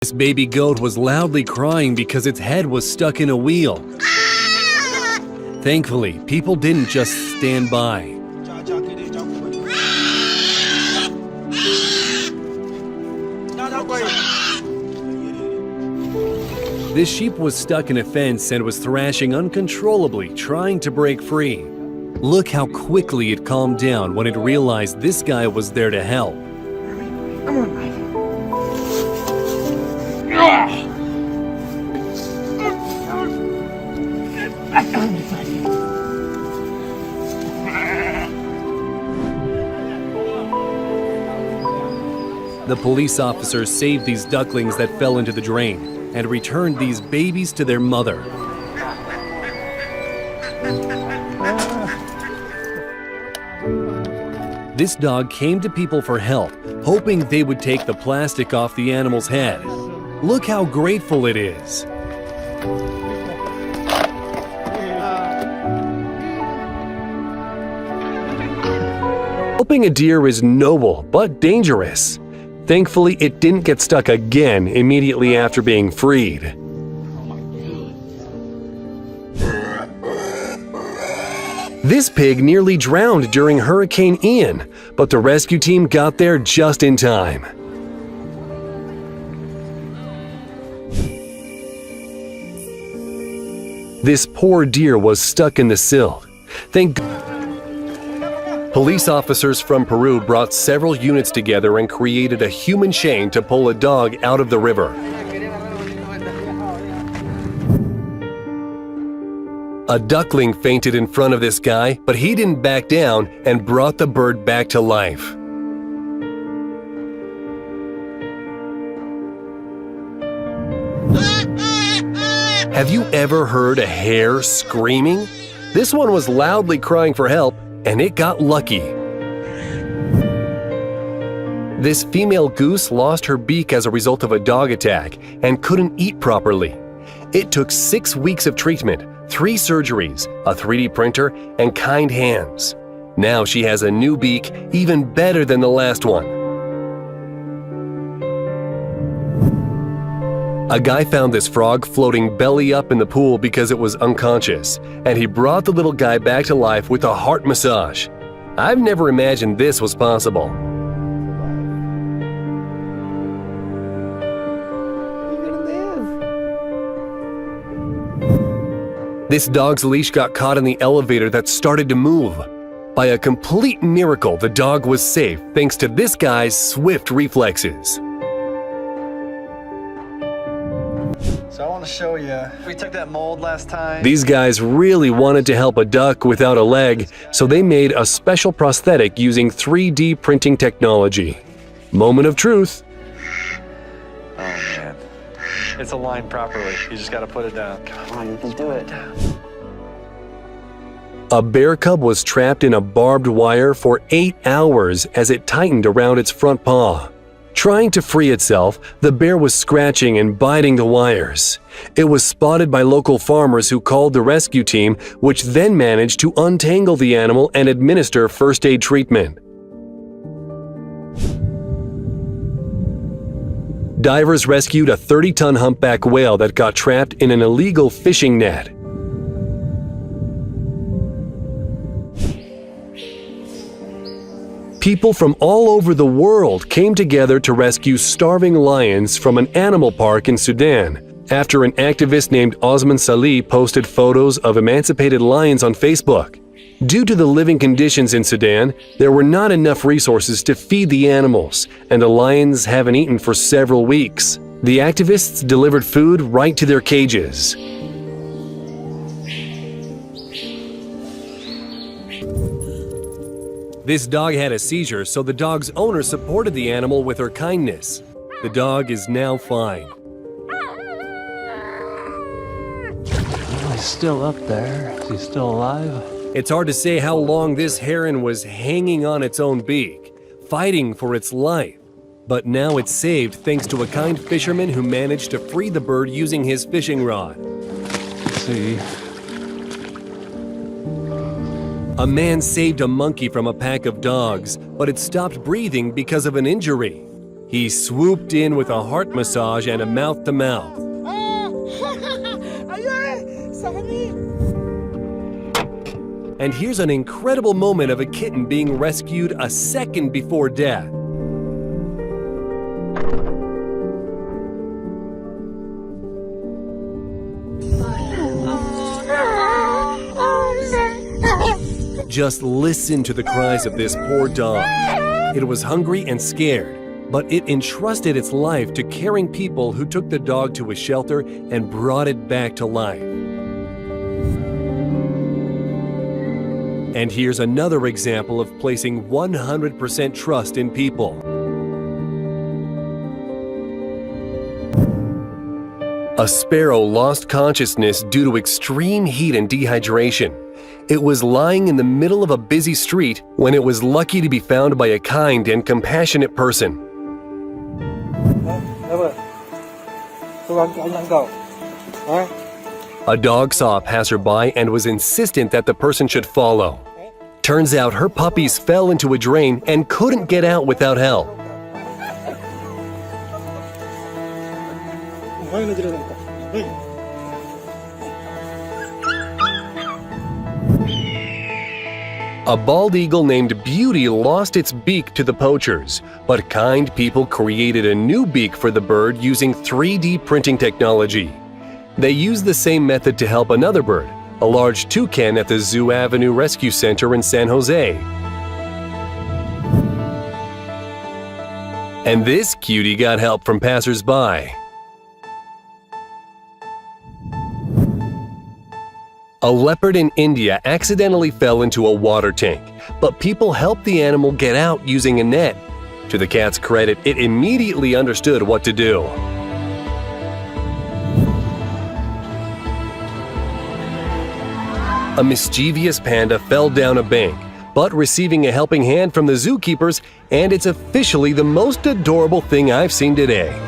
This baby goat was loudly crying because its head was stuck in a wheel. Thankfully, people didn't just stand by. This sheep was stuck in a fence and was thrashing uncontrollably, trying to break free. Look how quickly it calmed down when it realized this guy was there to help. Come on, Mike. The police officers saved these ducklings that fell into the drain and returned these babies to their mother. This dog came to people for help, hoping they would take the plastic off the animal's head. Look how grateful it is. Helping a deer is noble but dangerous. Thankfully, it didn't get stuck again immediately after being freed. This pig nearly drowned during Hurricane Ian, but the rescue team got there just in time. This poor deer was stuck in the silt. Police officers from Peru brought several units together and created a human chain to pull a dog out of the river. A duckling fainted in front of this guy, but he didn't back down and brought the bird back to life. Have you ever heard a hare screaming? This one was loudly crying for help, and it got lucky. This female goose lost her beak as a result of a dog attack and couldn't eat properly. It took 6 weeks of treatment, 3 surgeries, a 3D printer, and kind hands. Now she has a new beak, even better than the last one. A guy found this frog floating belly up in the pool because it was unconscious, and he brought the little guy back to life with a heart massage. I've never imagined this was possible. This dog's leash got caught in the elevator that started to move. By a complete miracle, the dog was safe thanks to this guy's swift reflexes. So I want to show you, we took that mold last time. These guys really wanted to help a duck without a leg, so they made a special prosthetic using 3D printing technology. Moment of truth. Oh man, it's aligned properly. You just got to put it down. Come on, you can do it. A bear cub was trapped in a barbed wire for 8 hours as it tightened around its front paw. Trying to free itself, the bear was scratching and biting the wires. It was spotted by local farmers who called the rescue team, which then managed to untangle the animal and administer first aid treatment. Divers rescued a 30-ton humpback whale that got trapped in an illegal fishing net. People from all over the world came together to rescue starving lions from an animal park in Sudan after an activist named Osman Salih posted photos of emancipated lions on Facebook. Due to the living conditions in Sudan, there were not enough resources to feed the animals, and the lions haven't eaten for several weeks. The activists delivered food right to their cages. This dog had a seizure, so the dog's owner supported the animal with her kindness. The dog is now fine. He's still up there. Is he still alive? It's hard to say how long this heron was hanging on its own beak, fighting for its life. But now it's saved thanks to a kind fisherman who managed to free the bird using his fishing rod. Let's see. A man saved a monkey from a pack of dogs, but it stopped breathing because of an injury. He swooped in with a heart massage and a mouth-to-mouth. And here's an incredible moment of a kitten being rescued a second before death. Just listen to the cries of this poor dog. It was hungry and scared, but it entrusted its life to caring people who took the dog to a shelter and brought it back to life. And here's another example of placing 100% trust in people. A sparrow lost consciousness due to extreme heat and dehydration. It was lying in the middle of a busy street when it was lucky to be found by a kind and compassionate person. A dog saw a passerby and was insistent that the person should follow. Turns out her puppies fell into a drain and couldn't get out without help. A bald eagle named Beauty lost its beak to the poachers, but kind people created a new beak for the bird using 3D printing technology. They used the same method to help another bird, a large toucan at the Zoo Avenue Rescue Center in San Jose. And this cutie got help from passers-by. A leopard in India accidentally fell into a water tank, but people helped the animal get out using a net. To the cat's credit, it immediately understood what to do. A mischievous panda fell down a bank, but receiving a helping hand from the zookeepers, and it's officially the most adorable thing I've seen today.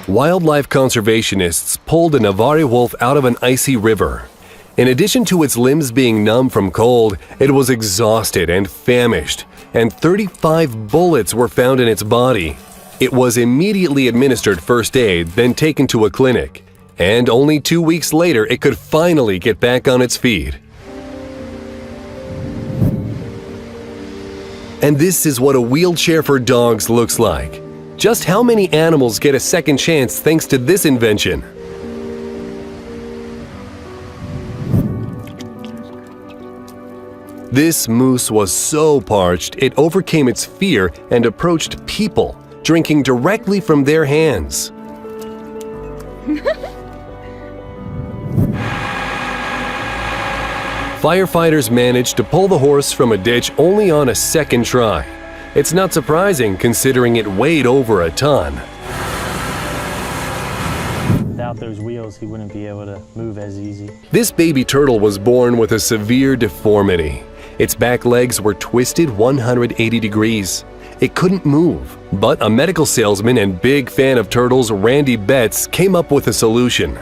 Wildlife conservationists pulled a Navarre wolf out of an icy river. In addition to its limbs being numb from cold, it was exhausted and famished, and 35 bullets were found in its body. It was immediately administered first aid, then taken to a clinic, and only 2 weeks later it could finally get back on its feet. And this is what a wheelchair for dogs looks like. Just how many animals get a second chance thanks to this invention? This moose was so parched, it overcame its fear and approached people, drinking directly from their hands. Firefighters managed to pull the horse from a ditch only on a second try. It's not surprising considering it weighed over a ton. Without those wheels, he wouldn't be able to move as easy. This baby turtle was born with a severe deformity. Its back legs were twisted 180 degrees. It couldn't move, but a medical salesman and big fan of turtles, Randy Betts, came up with a solution.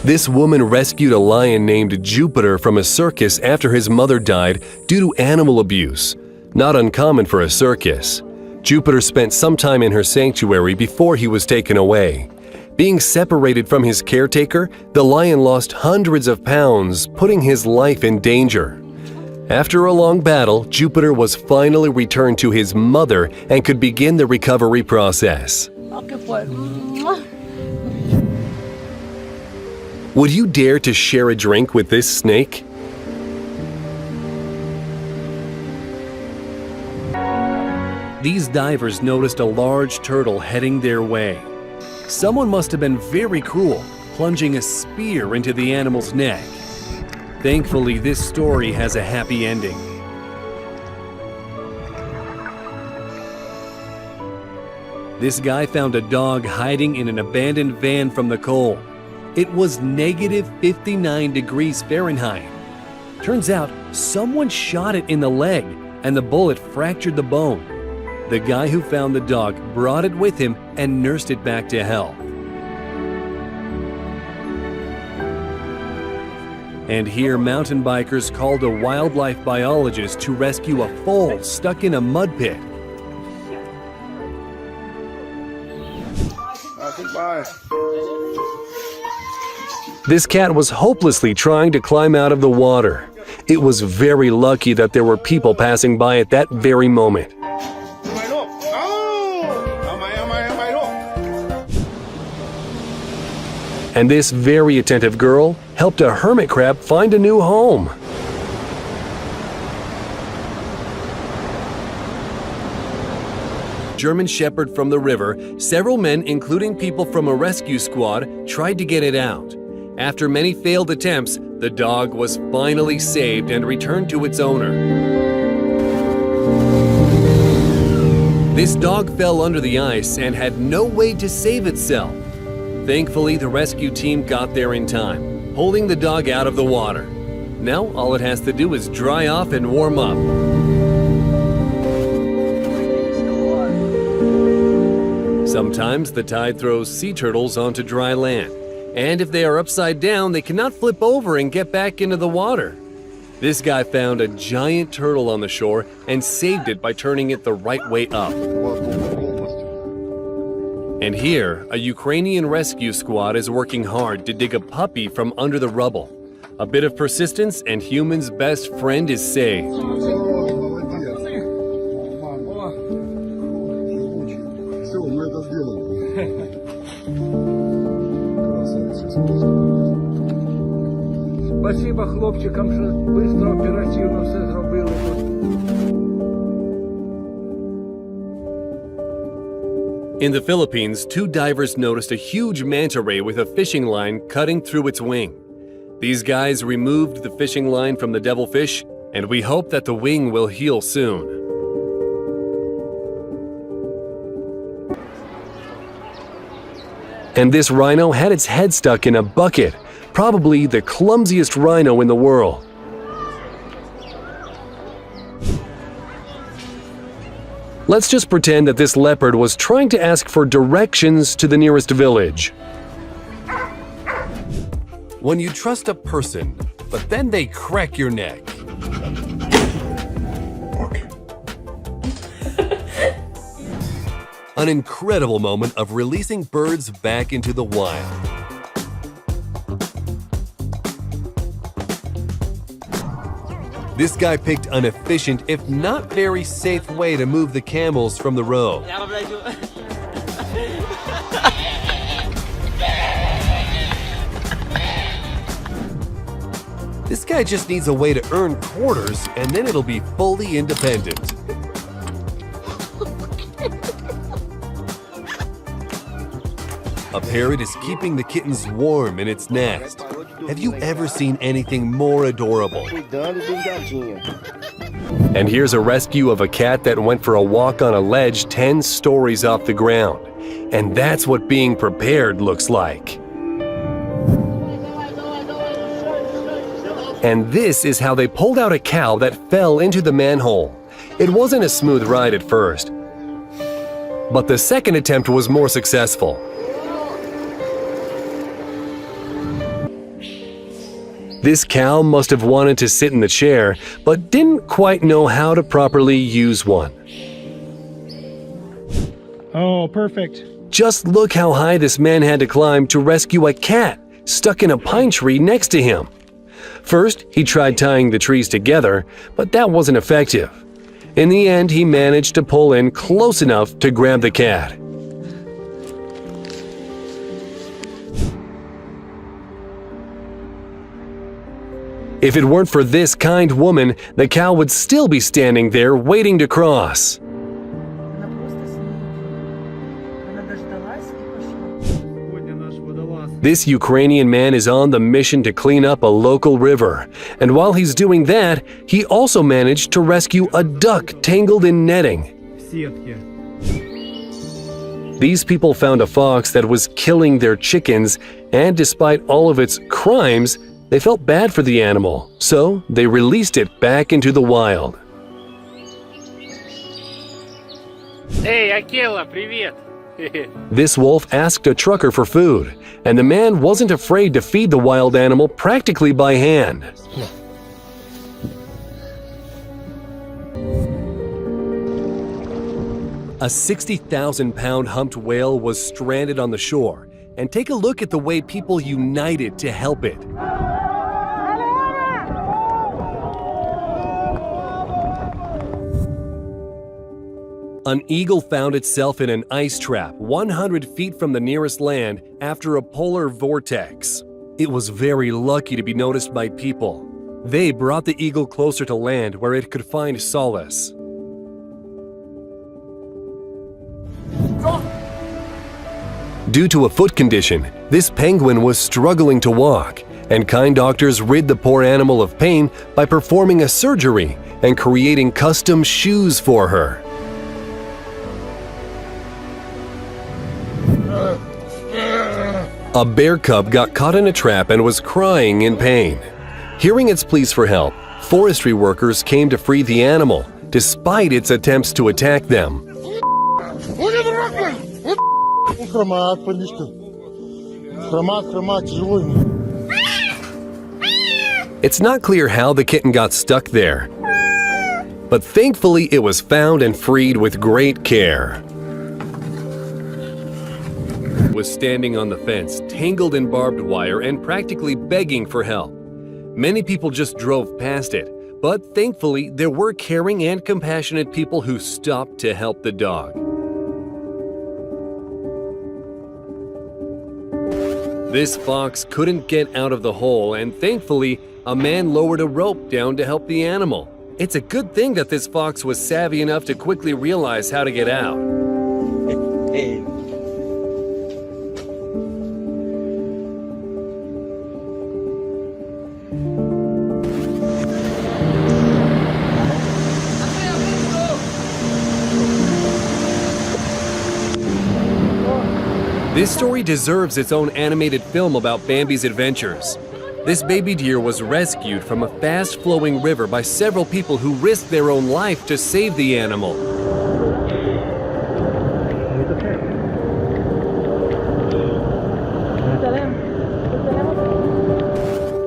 This woman rescued a lion named Jupiter from a circus after his mother died due to animal abuse. Not uncommon for a circus. Jupiter spent some time in her sanctuary before he was taken away. Being separated from his caretaker, the lion lost hundreds of pounds, putting his life in danger. After a long battle, Jupiter was finally returned to his mother and could begin the recovery process. Would you dare to share a drink with this snake? These divers noticed a large turtle heading their way. Someone must have been very cruel, plunging a spear into the animal's neck. Thankfully, this story has a happy ending. This guy found a dog hiding in an abandoned van from the cold. It was negative 59 degrees Fahrenheit. Turns out someone shot it in the leg and the bullet fractured the bone. The guy who found the dog brought it with him and nursed it back to health. And here, mountain bikers called a wildlife biologist to rescue a foal stuck in a mud pit. This cat was hopelessly trying to climb out of the water. It was very lucky that there were people passing by at that very moment. And this very attentive girl helped a hermit crab find a new home. German Shepherd from the river, several men, including people from a rescue squad, tried to get it out. After many failed attempts, the dog was finally saved and returned to its owner. This dog fell under the ice and had no way to save itself. Thankfully, the rescue team got there in time, holding the dog out of the water. Now, all it has to do is dry off and warm up. Sometimes the tide throws sea turtles onto dry land, and if they are upside down, they cannot flip over and get back into the water. This guy found a giant turtle on the shore and saved it by turning it the right way up. And here, a Ukrainian rescue squad is working hard to dig a puppy from under the rubble. A bit of persistence and human's best friend is saved. Спасибо хлопчикам, що швидко, оперативно все зробили. In the Philippines, two divers noticed a huge manta ray with a fishing line cutting through its wing. These guys removed the fishing line from the devilfish, and we hope that the wing will heal soon. And this rhino had its head stuck in a bucket, probably the clumsiest rhino in the world. Let's just pretend that this leopard was trying to ask for directions to the nearest village. When you trust a person, but then they crack your neck. An incredible moment of releasing birds back into the wild. This guy picked an efficient, if not very safe way to move the camels from the road. This guy just needs a way to earn quarters, and then it'll be fully independent. A parrot is keeping the kittens warm in its nest. Have you ever seen anything more adorable? And here's a rescue of a cat that went for a walk on a ledge 10 stories off the ground. And that's what being prepared looks like. And this is how they pulled out a cow that fell into the manhole. It wasn't a smooth ride at first, but the second attempt was more successful. This cow must have wanted to sit in the chair, but didn't quite know how to properly use one. Oh, perfect. Just look how high this man had to climb to rescue a cat stuck in a pine tree next to him. First, he tried tying the trees together, but that wasn't effective. In the end, he managed to pull in close enough to grab the cat. If it weren't for this kind woman, the cow would still be standing there waiting to cross. Она просто сидит. Она дождалась и пошла. This Ukrainian man is on the mission to clean up a local river, and while he's doing that, he also managed to rescue a duck tangled in netting. These people found a fox that was killing their chickens, and despite all of its crimes, they felt bad for the animal, so they released it back into the wild. Эй, Акела, привет! This wolf asked a trucker for food, and the man wasn't afraid to feed the wild animal practically by hand. A 60,000-pound humped whale was stranded on the shore, and take a look at the way people united to help it. An eagle found itself in an ice trap 100 feet from the nearest land after a polar vortex. It was very lucky to be noticed by people. They brought the eagle closer to land where it could find solace. Due to a foot condition, this penguin was struggling to walk, and kind doctors rid the poor animal of pain by performing a surgery and creating custom shoes for her. A bear cub got caught in a trap and was crying in pain. Hearing its pleas for help, forestry workers came to free the animal, despite its attempts to attack them. It's not clear how the kitten got stuck there, but thankfully it was found and freed with great care. Was standing on the fence, tangled in barbed wire and practically begging for help. Many people just drove past it, but thankfully there were caring and compassionate people who stopped to help the dog. This fox couldn't get out of the hole, and thankfully a man lowered a rope down to help the animal. It's a good thing that this fox was savvy enough to quickly realize how to get out. This story deserves its own animated film about Bambi's adventures. This baby deer was rescued from a fast-flowing river by several people who risked their own life to save the animal.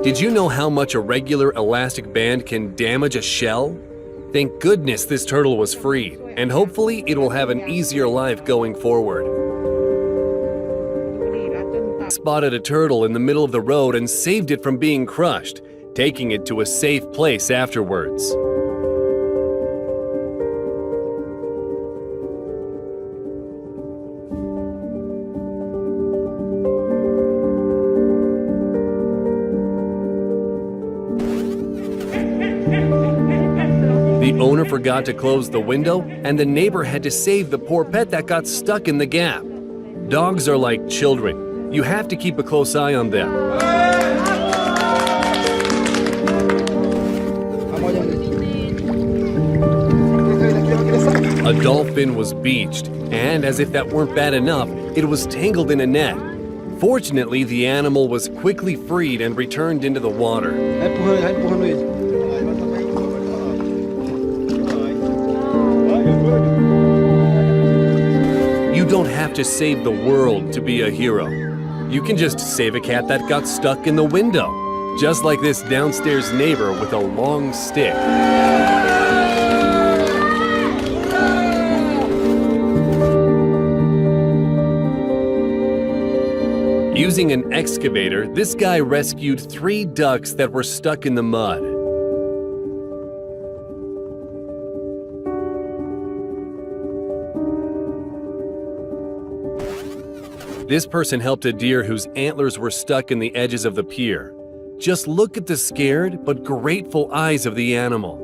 Did you know how much a regular elastic band can damage a shell? Thank goodness this turtle was freed, and hopefully it will have an easier life going forward. Spotted a turtle in the middle of the road and saved it from being crushed, taking it to a safe place afterwards. The owner forgot to close the window, and the neighbor had to save the poor pet that got stuck in the gap. Dogs are like children. You have to keep a close eye on them. A dolphin was beached, and as if that weren't bad enough, it was tangled in a net. Fortunately, the animal was quickly freed and returned into the water. You don't have to save the world to be a hero. You can just save a cat that got stuck in the window, just like this downstairs neighbor with a long stick. Using an excavator, this guy rescued 3 ducks that were stuck in the mud. This person helped a deer whose antlers were stuck in the edges of the pier. Just look at the scared but grateful eyes of the animal.